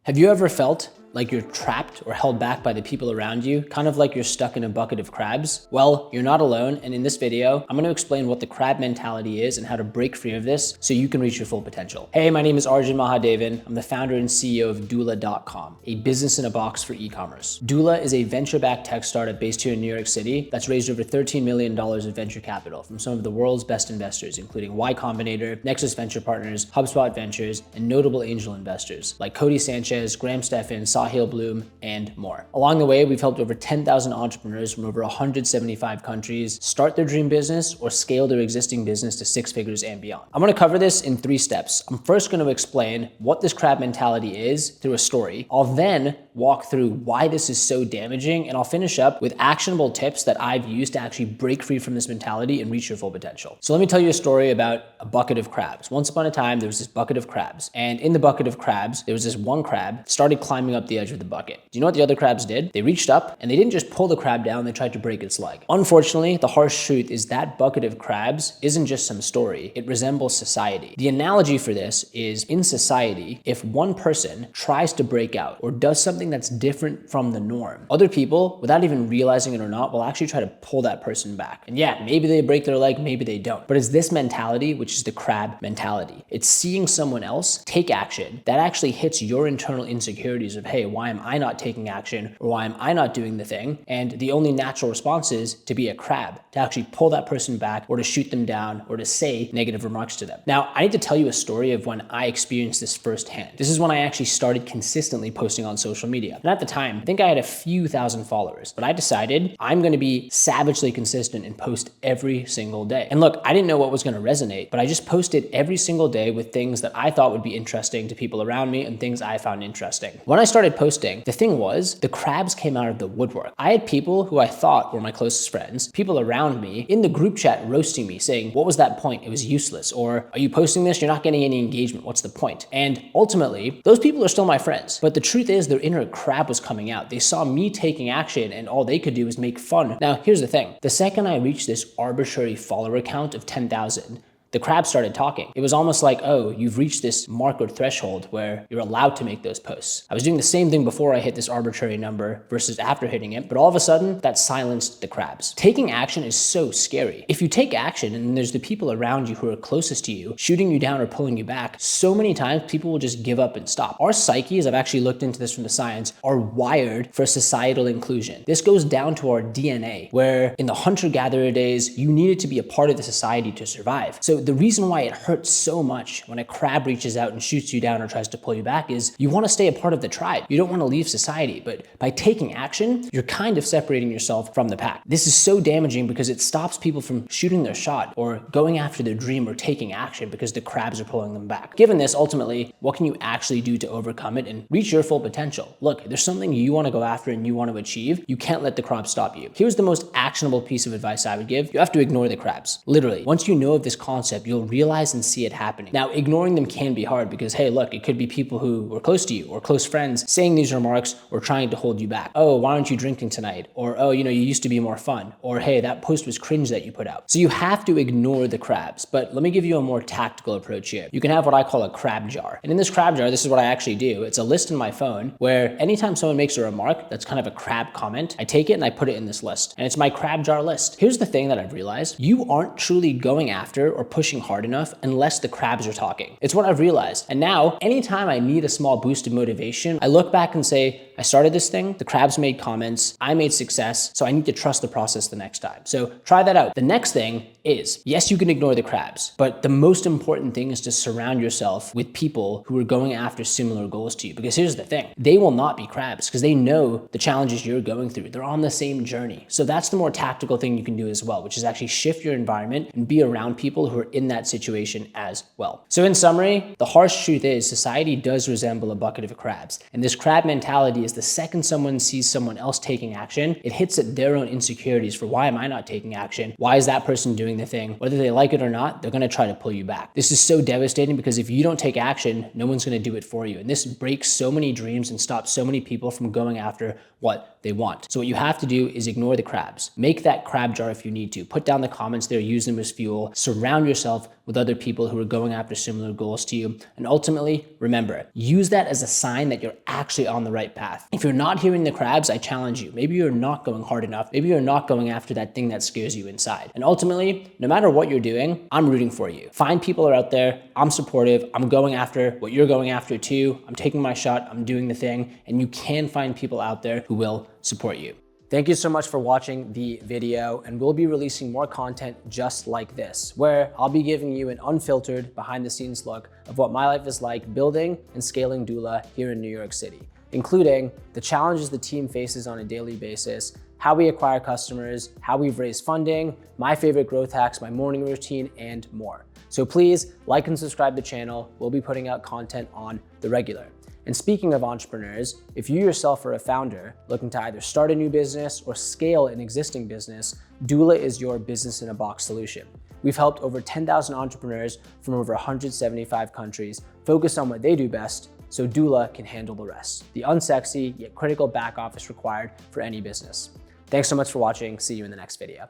Have you ever felt like you're trapped or held back by the people around you, kind of like you're stuck in a bucket of crabs? Well, you're not alone, and in this video, I'm going to explain what the crab mentality is and how to break free of this so you can reach your full potential. Hey, my name is Arjun Mahadevan. I'm the founder and CEO of Dula.com, a business in a box for e-commerce. Dula is a venture-backed tech startup based here in New York City that's raised over $13 million of venture capital from some of the world's best investors, including Y Combinator, Nexus Venture Partners, HubSpot Ventures, and notable angel investors like Cody Sanchez, Graham Stephan, Sahil Bloom, and more. Along the way, we've helped over 10,000 entrepreneurs from over 175 countries start their dream business or scale their existing business to 6 figures and beyond. I'm going to cover this in 3 steps. I'm first going to explain what this crab mentality is through a story. I'll then walk through why this is so damaging, and I'll finish up with actionable tips that I've used to actually break free from this mentality and reach your full potential. So let me tell you a story about a bucket of crabs. Once upon a time, there was this bucket of crabs, and in the bucket of crabs, there was this one crab that started climbing up the edge of the bucket. Do you know what the other crabs did? They reached up and they didn't just pull the crab down, they tried to break its leg. Unfortunately, the harsh truth is that bucket of crabs isn't just some story, it resembles society. The analogy for this is, in society, if one person tries to break out or does something that's different from the norm, other people, without even realizing it or not, will actually try to pull that person back. And yeah, maybe they break their leg, maybe they don't. But it's this mentality, which is the crab mentality. It's seeing someone else take action that actually hits your internal insecurities of, hey, why am I not taking action, or why am I not doing the thing? And the only natural response is to be a crab, to actually pull that person back or to shoot them down or to say negative remarks to them. Now, I need to tell you a story of when I experienced this firsthand. This is when I actually started consistently posting on social media. And at the time, I think I had a few thousand followers, but I decided I'm going to be savagely consistent and post every single day. And look, I didn't know what was going to resonate, but I just posted every single day with things that I thought would be interesting to people around me and things I found interesting. When I started posting, the thing was, the crabs came out of the woodwork. I had people who I thought were my closest friends, people around me in the group chat roasting me, saying, what was that point? It was useless. Or, are you posting this? You're not getting any engagement. What's the point? And ultimately, those people are still my friends. But the truth is, their inner crab was coming out. They saw me taking action and all they could do was make fun. Now, here's the thing. The second I reached this arbitrary follower count of 10,000, the crabs started talking. It was almost like, oh, you've reached this mark or threshold where you're allowed to make those posts. I was doing the same thing before I hit this arbitrary number versus after hitting it, but all of a sudden that silenced the crabs. Taking action is so scary. If you take action and there's the people around you who are closest to you, shooting you down or pulling you back, so many times people will just give up and stop. Our psyches, I've actually looked into this from the science, are wired for societal inclusion. This goes down to our DNA, where in the hunter-gatherer days, you needed to be a part of the society to survive. So the reason why it hurts so much when a crab reaches out and shoots you down or tries to pull you back is you want to stay a part of the tribe. You don't want to leave society, but by taking action, you're kind of separating yourself from the pack. This is so damaging because it stops people from shooting their shot or going after their dream or taking action because the crabs are pulling them back. Given this, ultimately, what can you actually do to overcome it and reach your full potential? Look, if there's something you want to go after and you want to achieve, you can't let the crabs stop you. Here's the most actionable piece of advice I would give. You have to ignore the crabs. Literally, once you know of this concept, you'll realize and see it happening. Now, ignoring them can be hard because, hey, look, it could be people who were close to you or close friends saying these remarks or trying to hold you back. Oh, why aren't you drinking tonight? Or, oh, you used to be more fun. Or, hey, that post was cringe that you put out. So you have to ignore the crabs. But let me give you a more tactical approach here. You can have what I call a crab jar. And in this crab jar, this is what I actually do. It's a list in my phone where anytime someone makes a remark that's kind of a crab comment, I take it and I put it in this list. And it's my crab jar list. Here's the thing that I've realized. You aren't truly going after or pushing hard enough unless the crabs are talking. It's what I've realized. And now, anytime I need a small boost of motivation, I look back and say, I started this thing, the crabs made comments, I made success, so I need to trust the process the next time. So try that out. The next thing is, yes, you can ignore the crabs, but the most important thing is to surround yourself with people who are going after similar goals to you. Because here's the thing, they will not be crabs because they know the challenges you're going through. They're on the same journey. So that's the more tactical thing you can do as well, which is actually shift your environment and be around people who are in that situation as well. So in summary, the harsh truth is society does resemble a bucket of crabs. And this crab mentality is the second someone sees someone else taking action, it hits at their own insecurities for why am I not taking action? Why is that person doing the thing? Whether they like it or not, they're going to try to pull you back. This is so devastating because if you don't take action, no one's going to do it for you. And this breaks so many dreams and stops so many people from going after what they want. So what you have to do is ignore the crabs. Make that crab jar if you need to. Put down the comments there, use them as fuel. Surround yourself with other people who are going after similar goals to you. And ultimately, remember, use that as a sign that you're actually on the right path. If you're not hearing the crabs, I challenge you. Maybe you're not going hard enough. Maybe you're not going after that thing that scares you inside. And ultimately, no matter what you're doing, I'm rooting for you. Find people are out there. I'm supportive. I'm going after what you're going after too. I'm taking my shot. I'm doing the thing. And you can find people out there who will support you. Thank you so much for watching the video, and we'll be releasing more content just like this, where I'll be giving you an unfiltered behind the scenes look of what my life is like building and scaling Dula here in New York City, including the challenges the team faces on a daily basis, how we acquire customers, how we've raised funding, my favorite growth hacks, my morning routine, and more. So please like and subscribe to the channel. We'll be putting out content on the regular. And speaking of entrepreneurs, if you yourself are a founder looking to either start a new business or scale an existing business, Dula is your business in a box solution. We've helped over 10,000 entrepreneurs from over 175 countries focus on what they do best, so Dula can handle the rest, the unsexy yet critical back office required for any business. Thanks so much for watching. See you in the next video.